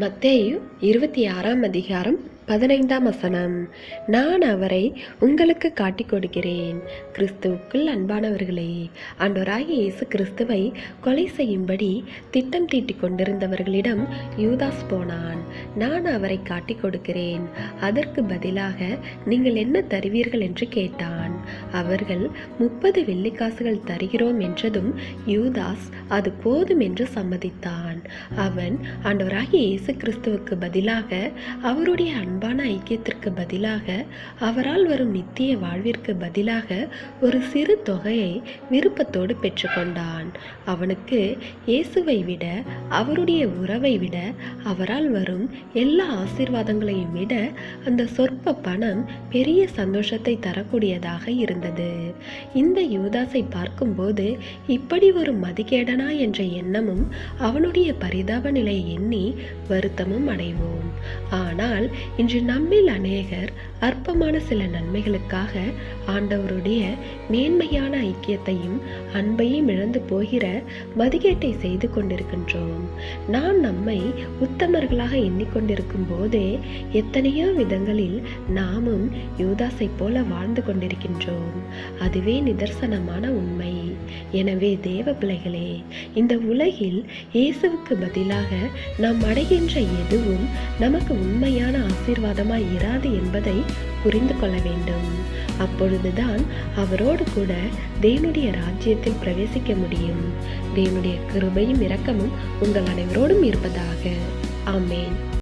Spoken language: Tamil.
மத்தேயு 26ஆம் அதிகாரம் 15ஆம் வசனம். நான் அவரை உங்களுக்கு காட்டிக் கொடுக்கிறேன். கிறிஸ்துவுக்குள் அன்பானவர்களே, ஆண்டவராகிய இயேசு கிறிஸ்துவை கொலை செய்யும்படி திட்டம் தீட்டிக் கொண்டிருந்தவர்களிடம் யூதாஸ் போனான். நான் அவரை காட்டிக் கொடுக்கிறேன், அதற்கு பதிலாக நீங்கள் என்ன தருவீர்கள் என்று கேட்டான். அவர்கள் 30 வெள்ளிக்காசுகள் தருகிறோம் என்றதும் யூதாஸ் அது போதும் என்று சம்மதித்தான். அவன் ஆண்டவராகிய இயேசு கிறிஸ்துவுக்கு பதிலாக, அவருடைய அன்பான ஐக்கியத்திற்கு பதிலாக, அவரால் வரும் நித்திய வாழ்விற்கு பதிலாக ஒரு சிறு தொகையை விருப்பத்தோடு பெற்றுக்கொண்டான். அவனுக்கு இயேசுவை விட, அவருடைய உறவை விட, அவரால் வரும் எல்லா ஆசீர்வாதங்களையும் விட அந்த சொற்ப பணம் பெரிய சந்தோஷத்தை தரக்கூடியதாக இருந்தது. இந்த யூதாஸை பார்க்கும்போது இப்படி ஒரு மதிகேடனா என்ற எண்ணமும் அவனுடைய பரிதாப நிலையை எண்ணி வருத்தமும் அடைவோம். ஆனால் இன்று நம்மில் அநேகர் அற்பமான சில நன்மைகளுக்காக ஆண்டவருடைய மேன்மையான ஐக்கியத்தையும் அன்பையும் இழந்து போகிற மதிகேட்டை செய்து கொண்டிருக்கின்றோம். நாம் நம்மை உத்தமர்களாக எண்ணிக்கொண்டிருக்கும் போதே எத்தனையோ விதங்களில் நாமும் யூதாஸை போல வாழ்ந்து கொண்டிருக்கின்றோம். அதுவே நிதர்சனமான உண்மை. எனவே தேவ பிள்ளைகளே, இந்த உலகில் இயேசுவுக்கு பதிலாக நாம் அடைகின்ற எதுவும் நமக்கு உண்மையான ஆசீர்வாதமாய் இராது என்பதை புரிந்து கொள்ள வேண்டும். அப்பொழுதுதான் அவரோடு கூட தேவனுடைய ராஜ்யத்தில் பிரவேசிக்க முடியும். தேவனுடைய கிருபையும் இரக்கமும் உங்கள் அனைவரோடும் இருப்பதாக. ஆமென்.